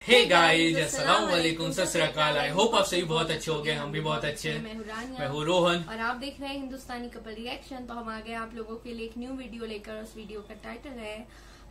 Hey guys, अस्सलाम वालेकुम, सत श्री अकाल। आई होप आप सभी बहुत अच्छे हो गए, हम भी बहुत अच्छे हैं। मैं हूँ रोहन और आप देख रहे हैं हिंदुस्तानी कपल रिएक्शन। तो हम आ गए आप लोगों के लिए एक न्यू वीडियो लेकर। उस वीडियो का टाइटल है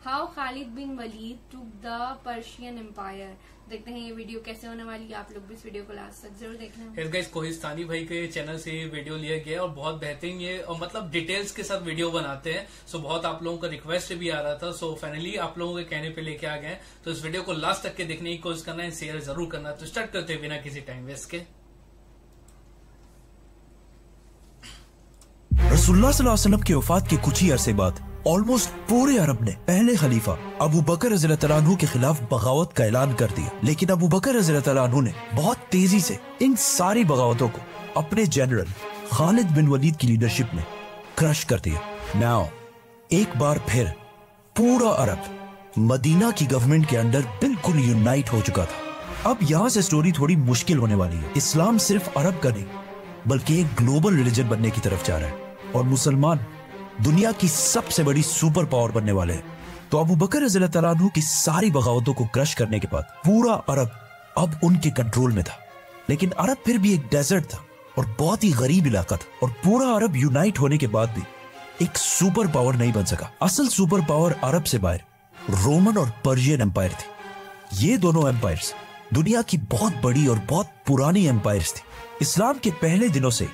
how Khalid bin Waleed took the Persian empire. देखते हैं ये वीडियो कैसे होने वाली है। आप लोग भी इस वीडियो को लास्ट तक जरूर देखना। गाइस, कोहिस्तानी भाई के चैनल से ये वीडियो लिया गया है और बहुत बेहतरीन ये और मतलब डिटेल्स के साथ वीडियो बनाते हैं। सो बहुत आप लोगों का रिक्वेस्ट भी आ रहा था। सो फाइनली आप लोगों के कहने पे लेके आ गए। तो इस वीडियो को लास्ट तक के देखने की कोशिश करना है, शेयर जरूर करना। तो स्टार्ट करते हैं बिना किसी टाइम वेस्ट के। रसूलुल्लाह सल्लल्लाहु अलैहि वसल्लम की वफात के कुछ ही अरसे बाद ऑलमोस्ट पूरे अरब ने पहले खलीफा अबू बकर रज़ियल्लाहु अन्हु के खिलाफ बगावत का ऐलान कर दिया। लेकिन अबू बकर रज़ियल्लाहु अन्हु ने बहुत तेजी से इन सारी बगावतों को अपने जनरल खालिद बिन वलीद की लीडरशिप में क्रश कर दिया। नाउ एक बार फिर पूरा अरब मदीना की गवर्नमेंट के अंडर बिल्कुल यूनाइट हो चुका था। अब यहाँ से स्टोरी थोड़ी मुश्किल होने वाली है। इस्लाम सिर्फ अरब का नहीं बल्कि एक ग्लोबल रिलीजन बनने की तरफ जा रहा है और मुसलमान दुनिया की सबसे बड़ी सुपर पावर बनने वाले हैं। तो अबू बकर रज़ियल्लाहु अन्हु की सारी बगावतों को क्रश करने के बाद पूरा अरब अब उनके कंट्रोल में था। लेकिन अरब फिर भी एक डेजर्ट था और बहुत ही गरीब इलाका था। और पूरा अरब यूनाइट होने के बाद भी एक सुपर पावर नहीं बन सका। असल सुपर पावर अरब से बाहर रोमन और पर्शियन एम्पायर थी। ये दोनों एम्पायर्स दुनिया की बहुत बड़ी और बहुत पुरानी एम्पायर्स थी। इस्लाम के पहले दिनों से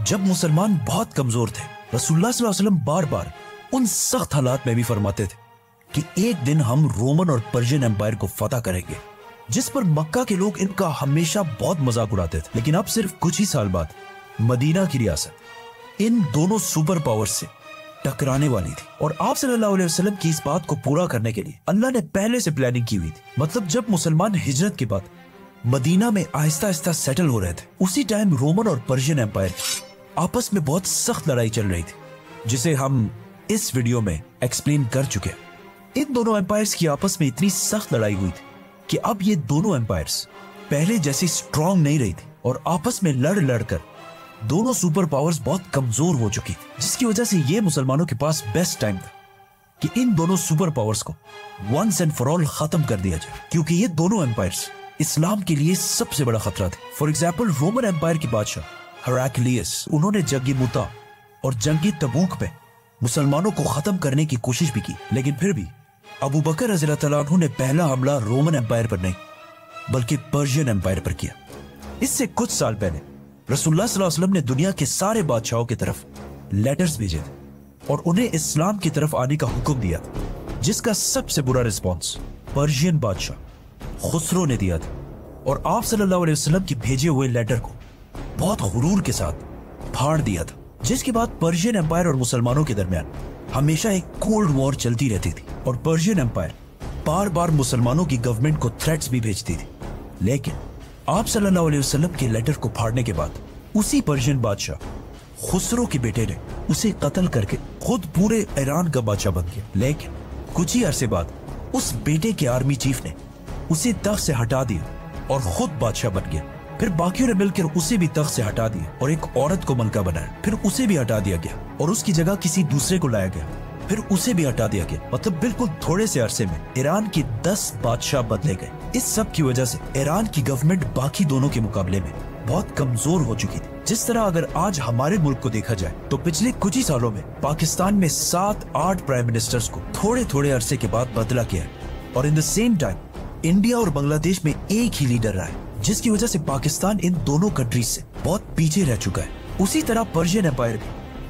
जब मुसलमान बहुत कमजोर थे, रसूलुल्लाह सल्लल्लाहु अलैहि वसल्लम बार बार उन सख्त हालात में भी फरमाते थे कि एक दिन हम रोमन और पर्शियन एम्पायर को फतह करेंगे, जिस पर मक्का के लोग इनका हमेशा बहुत मजाक उड़ाते थे। लेकिन अब सिर्फ कुछ ही साल बाद मदीना की रियासत इन दोनों सुपर पावर्स से टकराने वाली थी। और आप सल्लल्लाहु अलैहि वसल्लम की इस बात को पूरा करने के लिए अल्लाह ने पहले से प्लानिंग की हुई थी। मतलब जब मुसलमान हिजरत के बाद मदीना में आहिस्ता आहिस्ता सेटल हो रहे थे, उसी टाइम रोमन और पर्शियन एम्पायर आपस में बहुत सख्त लड़ाई चल रही थी, जिसे हम इस वीडियो में एक्सप्लेन कर चुके हैं। इन दोनों एम्पायर्स की आपस में इतनी सख्त लड़ाई हुई थी कि अब ये दोनों एम्पायर्स पहले जैसी स्ट्रांग नहीं रही थी और आपस में लड़ लड़कर दोनों सुपर पावर्स बहुत कमजोर हो चुकी थी, जिसकी वजह से ये मुसलमानों के पास बेस्ट टाइम था कि इन दोनों सुपर पावर्स को वंस एंड फॉर ऑल खत्म कर दिया जाए, क्योंकि ये दोनों एम्पायर्स इस्लाम के लिए सबसे बड़ा खतरा थे। फॉर एग्जाम्पल रोमन एम्पायर के बादशाह हेराक्लियस, उन्होंने जंगी मुता और जंगी तबूक पे मुसलमानों को खत्म करने की कोशिश भी की। लेकिन फिर भी अबू बकर रज़ियल्लाहु अन्हु ने पहला हमला रोमन एम्पायर पर नहीं बल्कि पर्शियन एम्पायर पर किया। इससे कुछ साल पहले रसूलुल्लाह सल्लल्लाहु अलैहि वसल्लम ने दुनिया के सारे बादशाहों की तरफ लेटर्स भेजे थे और उन्हें इस्लाम की तरफ आने का हुक्म दिया, जिसका सबसे बुरा रिस्पॉन्स पर्शियन बादशाह खुसरो ने दिया था। और आप सल्लल्लाहु अलैहि वसल्लम की भेजे हुए लेटर को बहुत गुरूर के साथ फाड़ दिया था, जिसके बाद पर्शियन एम्पायर और मुसलमानों के दरमियान हमेशा एक कोल्ड वॉर चलती रहती थी। और पर्शियन एम्पायर बार बार मुसलमानों की गवर्नमेंट को थ्रेट्स भी भेजती थी। लेकिन आप सल्लल्लाहु अलैहि वसल्लम के लेटर को फाड़ने के बाद उसी पर्शियन बादशाह खुसरो के बेटे ने उसे कत्ल करके खुद पूरे ईरान का बादशाह बन गया। लेकिन कुछ ही अरसे बाद उस बेटे के आर्मी चीफ ने उसे तख्त से हटा दिया और खुद बादशाह बन गया। फिर बाकियों ने मिलकर उसे भी तख्त से हटा दिया और एक औरत को मलका बनाया। फिर उसे भी हटा दिया गया और उसकी जगह किसी दूसरे को लाया गया। फिर उसे भी हटा दिया गया। मतलब बिल्कुल थोड़े से अरसे में ईरान के 10 बादशाह बदले गए। इस सब की वजह से ईरान की गवर्नमेंट बाकी दोनों के मुकाबले में बहुत कमजोर हो चुकी थी। जिस तरह अगर आज हमारे मुल्क को देखा जाए तो पिछले कुछ ही सालों में पाकिस्तान में 7-8 प्राइम मिनिस्टर्स को थोड़े थोड़े अरसे के बाद बदला गया है। और in the same time India और बांग्लादेश में एक ही लीडर रहा है, जिसकी वजह से पाकिस्तान इन दोनों कंट्रीज से बहुत पीछे रह चुका है। उसी तरह पर्शियन एम्पायर भी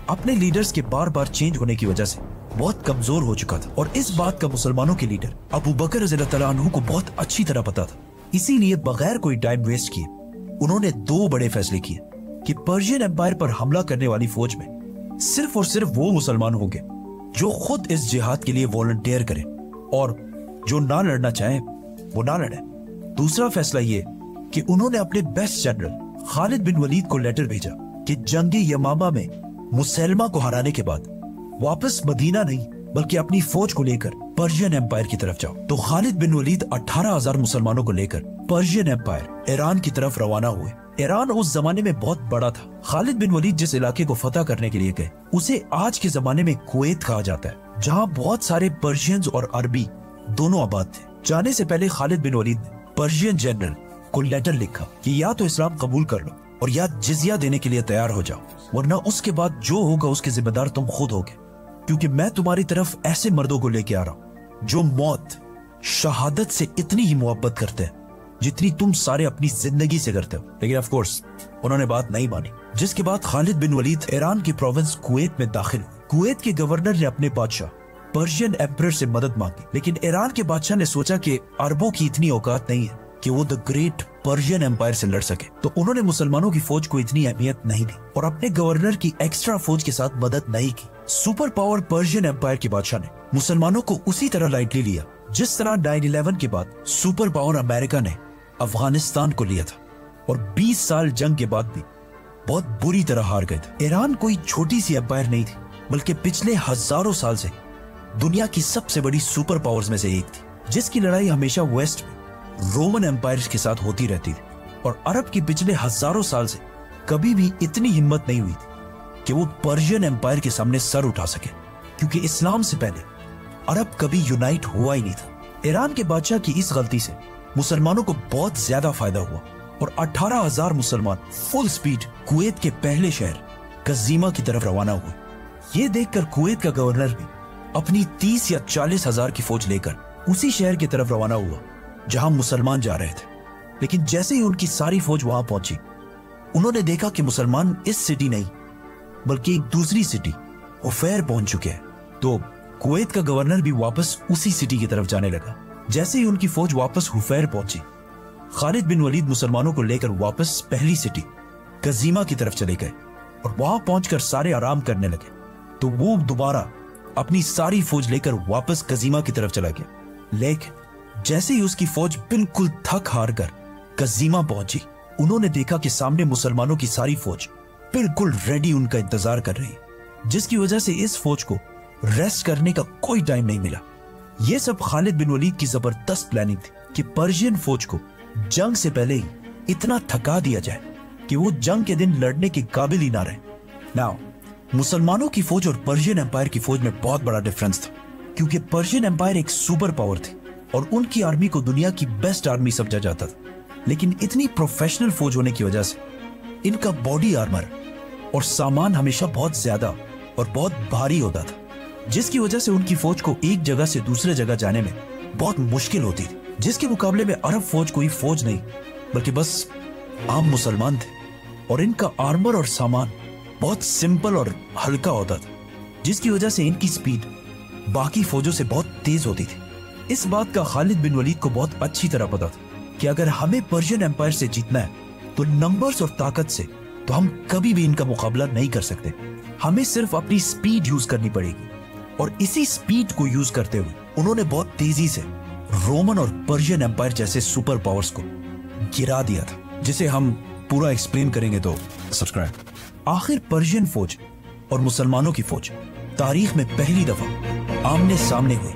अपने लीडर्स के बार बार चेंज होने की वजह से बहुत कमजोर हो चुका था। और इस बात का मुसलमानों के लीडर अबू बकर रज़ियल्लाहु अन्हु को बहुत अच्छी तरह पता था। इसीलिए बगैर कोई टाइम वेस्ट किए उन्होंने 2 बड़े फैसले किए कि पर्शियन एम्पायर पर हमला करने वाली फौज में सिर्फ और सिर्फ वो मुसलमान होंगे जो खुद इस जिहाद के लिए वॉलंटियर करें और जो ना लड़ना चाहे वो ना लड़े। दूसरा फैसला ये कि उन्होंने अपने बेस्ट जनरल खालिद बिन वलीद को लेटर भेजा कि जंगी यमामा में मुसलमा को हराने के बाद वापस मदीना नहीं बल्कि अपनी फौज को लेकर पर्शियन एम्पायर की तरफ जाओ। तो खालिद बिन वलीद 18,000 मुसलमानों को लेकर पर्शियन एम्पायर ईरान की तरफ रवाना हुए। ईरान उस जमाने में बहुत बड़ा था। खालिद बिन वलीद जिस इलाके को फतह करने के लिए गए उसे आज के जमाने में कुवैत कहा जाता है, जहाँ बहुत सारे पर्शियंस और अरबी दोनों आबाद थे। जाने से पहले खालिद बिन वलीद ने पर्शियन जनरल को लेटर लिखा कि या तो इस्लाम कबूल कर लो और या जिजिया देने के लिए तैयार हो जाओ, वरना उसके बाद जो होगा उसके जिम्मेदार तुम खुद होगे, क्योंकि मैं तुम्हारी तरफ ऐसे मर्दों को लेके आ रहा हूं जो मौत, शहादत से इतनी ही मोहब्बत करते हैं जितनी तुम सारे अपनी जिंदगी से करते हो। लेकिन ऑफ कोर्स उन्होंने बात नहीं मानी, जिसके बाद खालिद बिन वलीद ईरान की प्रोविंस कुवैत में दाखिल हुए। कुवैत के गवर्नर ने अपने बादशाह पर्शियन एम्परर से मदद मांगी, लेकिन ईरान के बादशाह ने सोचा कि अरबों की इतनी औकात नहीं है कि वो द ग्रेट पर्शियन एम्पायर से लड़ सके, तो उन्होंने मुसलमानों की फौज को इतनी अहमियत नहीं दी और अपने गवर्नर की एक्स्ट्रा फौज के साथ मदद नहीं की। सुपर पावर पर्शियन एम्पायर के बादशाह ने मुसलमानों को उसी तरह लाइटली लिया जिस तरह 9/11 के बाद सुपर पावर अमेरिका ने अफगानिस्तान को लिया था और 20 साल जंग के बाद भी बहुत बुरी तरह हार गए थे। ईरान कोई छोटी सी एम्पायर नहीं थी, बल्कि पिछले हजारों साल से दुनिया की सबसे बड़ी सुपर पावर्स में से एक थी, जिसकी लड़ाई हमेशा वेस्ट में रोमन एम्पायर के साथ होती रहती थी। और अरब की पिछले हजारों साल से कभी भी इतनी हिम्मत नहीं हुई थी कि वो पर्शियन एम्पायर के सामने सर उठा सके, क्योंकि इस्लाम से पहले अरब कभी यूनाइट हुआ ही नहीं था। ईरान के बादशाह की इस गलती से मुसलमानों को बहुत ज्यादा फायदा हुआ और 18,000 मुसलमान फुल स्पीड कुवैत के पहले शहर कजीमा की तरफ रवाना हुए। ये देखकर कुवैत का गवर्नर भी अपनी 30 या 40 हजार की फौज लेकर उसी शहर की तरफ रवाना हुआ जहां मुसलमान जा रहे थे। लेकिन जैसे ही उनकी सारी फौज वहां पहुंची, उन्होंने देखा कि मुसलमान इस सिटी नहीं बल्कि एक दूसरी सिटी हुफैर पहुंच चुके हैं। तो कुवैत का गवर्नर भी वापस उसी सिटी की तरफ जाने लगा। जैसे ही उनकी फौज वापस हुफैर पहुंची, खालिद बिन वलीद मुसलमानों को लेकर वापस पहली सिटी कजीमा की तरफ चले गए और वहां पहुंचकर सारे आराम करने लगे। तो वो दोबारा अपनी सारी फौज लेकर वापस कजीमा की तरफ चला गया। लेकिन जैसे ही उसकी फौज बिल्कुल थक हार कर कजीमा पहुंची, उन्होंने देखा कि सामने मुसलमानों की सारी फौज बिल्कुल रेडी उनका इंतजार कर रही है, जिसकी वजह से इस फौज को रेस्ट करने का कोई टाइम नहीं मिला। यह सब खालिद बिन वलीद की जबरदस्त प्लानिंग थी कि पर्शियन फौज को जंग से पहले ही इतना थका दिया जाए कि वो जंग के दिन लड़ने के काबिल ही ना रहे। नाउ मुसलमानों की फौज और पर्शियन एम्पायर की फौज में बहुत बड़ा डिफरेंस था, क्योंकि पर्शियन एम्पायर एक सुपर पावर थी और उनकी आर्मी को दुनिया की बेस्ट आर्मी समझा जाता था। लेकिन इतनी प्रोफेशनल फौज होने की वजह से इनका बॉडी आर्मर और सामान हमेशा बहुत ज्यादा और बहुत भारी होता था, जिसकी वजह से उनकी फौज को एक जगह से दूसरे जगह जाने में बहुत मुश्किल होती थी। जिसके मुकाबले में अरब फौज कोई फौज नहीं बल्कि बस आम मुसलमान थे और इनका आर्मर और सामान बहुत सिंपल और हल्का होता था, जिसकी वजह से इनकी स्पीड बाकी फौजों से बहुत तेज होती थी। इस बात का खालिद बिन वलीद को बहुत अच्छी तरह पता था कि अगर हमें पर्शियन एम्पायर से जीतना है तो नंबर्स और ताकत से तो हम कभी भी इनका मुकाबला नहीं कर सकते। हमें सिर्फ अपनी स्पीड यूज करनी पड़ेगी और इसी स्पीड को यूज करते हुए उन्होंने बहुत तेजी से रोमन और पर्शियन एम्पायर जैसे सुपर पावर्स को गिरा दिया था, जिसे हम पूरा एक्सप्लेन करेंगे तो सब्सक्राइब। आखिर पर्शियन फौज और मुसलमानों की फौज तारीख में पहली दफा आमने सामने हुई।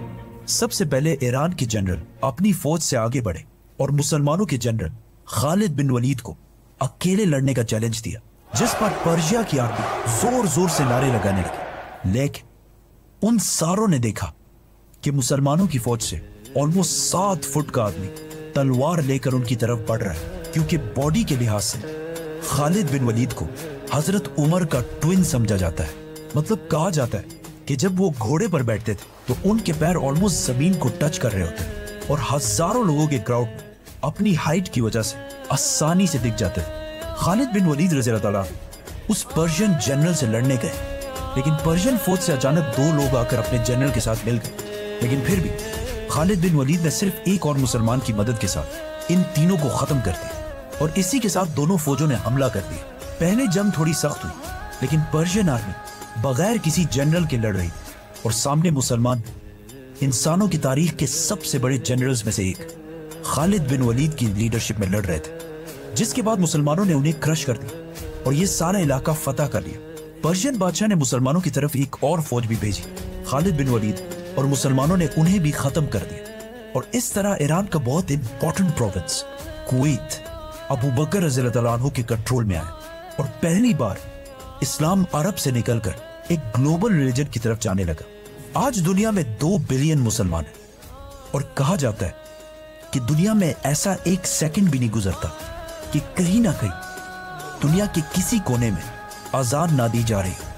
सबसे पहले ईरान के जनरल अपनी फौज से आगे बढ़े और मुसलमानों के जनरल खालिद बिन वलीद को अकेले लड़ने का चैलेंज दिया, जिस पर पर्शिया की आर्मी जोर जोर से नारे लगाने लगी। लेकिन उन सारों ने देखा कि मुसलमानों की फौज से ऑलमोस्ट 7 फुट का आदमी तलवार लेकर उनकी तरफ बढ़ रहा है, क्योंकि बॉडी के लिहाज से खालिद बिन वलीद को हजरत उमर का ट्विन समझा जाता है। मतलब कहा जाता है कि जब वो घोड़े पर बैठते थे तो उनके पैर ऑलमोस्ट जमीन को टच कर रहे होते और हजारों लोगों के क्राउड में अपनी हाइट की वजह से आसानी से दिख जाते थे। खालिद बिन वलीद रज़ी अल्लाह तआला उस पर्शियन जनरल से लड़ने गए, लेकिन पर्शियन फौज से अचानक 2 लोग आकर अपने जनरल के साथ मिल गए। लेकिन फिर भी खालिद बिन वलीद ने सिर्फ एक और मुसलमान की मदद के साथ इन तीनों को खत्म कर दिया और इसी के साथ दोनों फौजों ने हमला कर दिया। पहले जंग थोड़ी सख्त हुई, लेकिन पर्शियन आर्मी बगैर किसी जनरल के लड़ रही थी और सामने मुसलमान इंसानों की तारीख के सबसे बड़े जनरल्स में से एक खालिद बिन वलीद की लीडरशिप में लड़ रहे थे, जिसके बाद मुसलमानों ने उन्हें क्रश कर दिया और ये सारा इलाका फतह कर लिया। पर्शियन बादशाह ने मुसलमानों की तरफ एक और फौज भी भेजी, खालिद बिन वलीद, और मुसलमानों ने उन्हें भी खत्म कर दिया। और इस तरह ईरान का बहुत इंपॉर्टेंट प्रोविंस कुवैत अबू बकर रज़ी अल्लाह अन्हु के कंट्रोल में आया और पहली बार इस्लाम अरब से निकलकर एक ग्लोबल रिलीजन की तरफ जाने लगा। आज दुनिया में 2 बिलियन मुसलमान हैं और कहा जाता है कि दुनिया में ऐसा एक सेकंड भी नहीं गुजरता कि कहीं ना कहीं दुनिया के किसी कोने में आजान ना दी जा रही हो।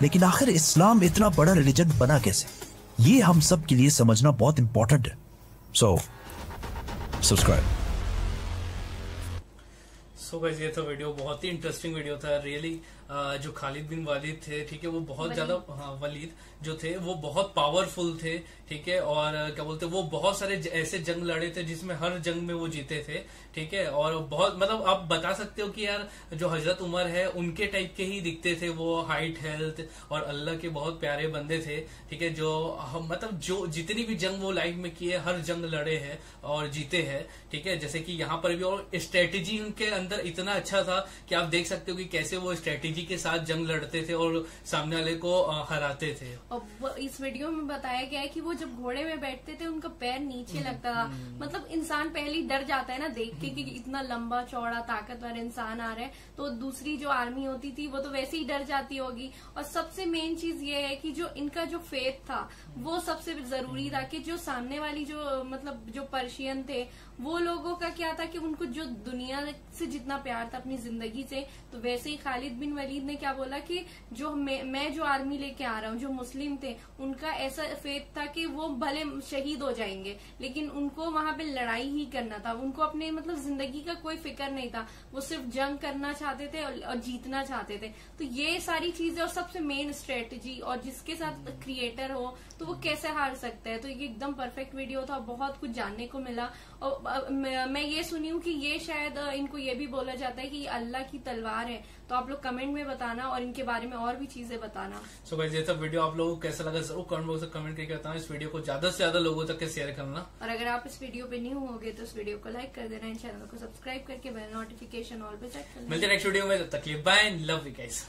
लेकिन आखिर इस्लाम इतना बड़ा रिलीजन बना कैसे, ये हम सब के लिए समझना बहुत इंपॉर्टेंट है। So subscribe. सो गाइस, ये तो वीडियो बहुत ही इंटरेस्टिंग वीडियो था रियली। जो खालिद बिन वलीद थे, ठीक है, वो बहुत ज्यादा, वलीद जो थे वो बहुत पावरफुल थे, ठीक है, और क्या बोलते वो बहुत सारे ऐसे जंग लड़े थे जिसमें हर जंग में वो जीते थे, ठीक है, और बहुत मतलब आप बता सकते हो कि यार जो हजरत उमर है उनके टाइप के ही दिखते थे वो, हाइट, हेल्थ, और अल्लाह के बहुत प्यारे बंदे थे, ठीक है, जो मतलब जो जितनी भी जंग वो लाइफ में किए हर जंग लड़े हैं और जीते हैं, ठीक है, जैसे कि यहाँ पर भी। और स्ट्रेटेजी उनके अंदर इतना अच्छा था कि आप देख सकते हो कि कैसे वो स्ट्रेटेजी के साथ जंग लड़ते थे और सामने वाले को हराते थे। और इस वीडियो में बताया गया है कि वो जब घोड़े में बैठते थे उनका पैर नीचे लगता था। मतलब इंसान पहले ही डर जाता है ना देख के कि इतना लंबा चौड़ा ताकतवर इंसान आ रहा है, तो दूसरी जो आर्मी होती थी वो तो वैसे ही डर जाती होगी। और सबसे मेन चीज ये है कि जो इनका जो फेथ था वो सबसे जरूरी था, कि जो सामने वाली जो मतलब जो पर्शियन थे वो लोगों का क्या था कि उनको जो दुनिया से जितना प्यार था अपनी जिंदगी से, तो वैसे ही खालिद बिन वलीद ने क्या बोला कि जो मैं जो आर्मी लेके आ रहा हूँ, जो मुस्लिम थे उनका ऐसा फेथ था कि वो भले शहीद हो जाएंगे लेकिन उनको वहां पे लड़ाई ही करना था। उनको अपने मतलब जिंदगी का कोई फिक्र नहीं था, वो सिर्फ जंग करना चाहते थे और जीतना चाहते थे। तो ये सारी चीजें और सबसे मेन स्ट्रेटेजी, और जिसके साथ क्रिएटर हो तो वो कैसे हार सकता है। तो ये एकदम परफेक्ट वीडियो था, बहुत कुछ जानने को मिला। और मैं ये सुनी हूँ कि ये शायद इनको ये भी बोला जाता है कि ये अल्लाह की तलवार है। तो आप लोग कमेंट में बताना और इनके बारे में और भी चीजें बताना। सो गाइस, ये सब वीडियो आप लोगों को कैसा लगा जरूर कमेंट बॉक्स में कमेंट करके बताना। इस वीडियो को ज्यादा से ज्यादा लोगों तक शेयर करना, और अगर आप इस वीडियो पे न्यू होगे तो इस वीडियो को लाइक कर देना, चैनल को सब्सक्राइब करके बेल नोटिफिकेशन ऑल पे सेट कर देना। मिलते हैं नेक्स्ट वीडियो में, तब तक के लिए बाय, लव यू गाइस।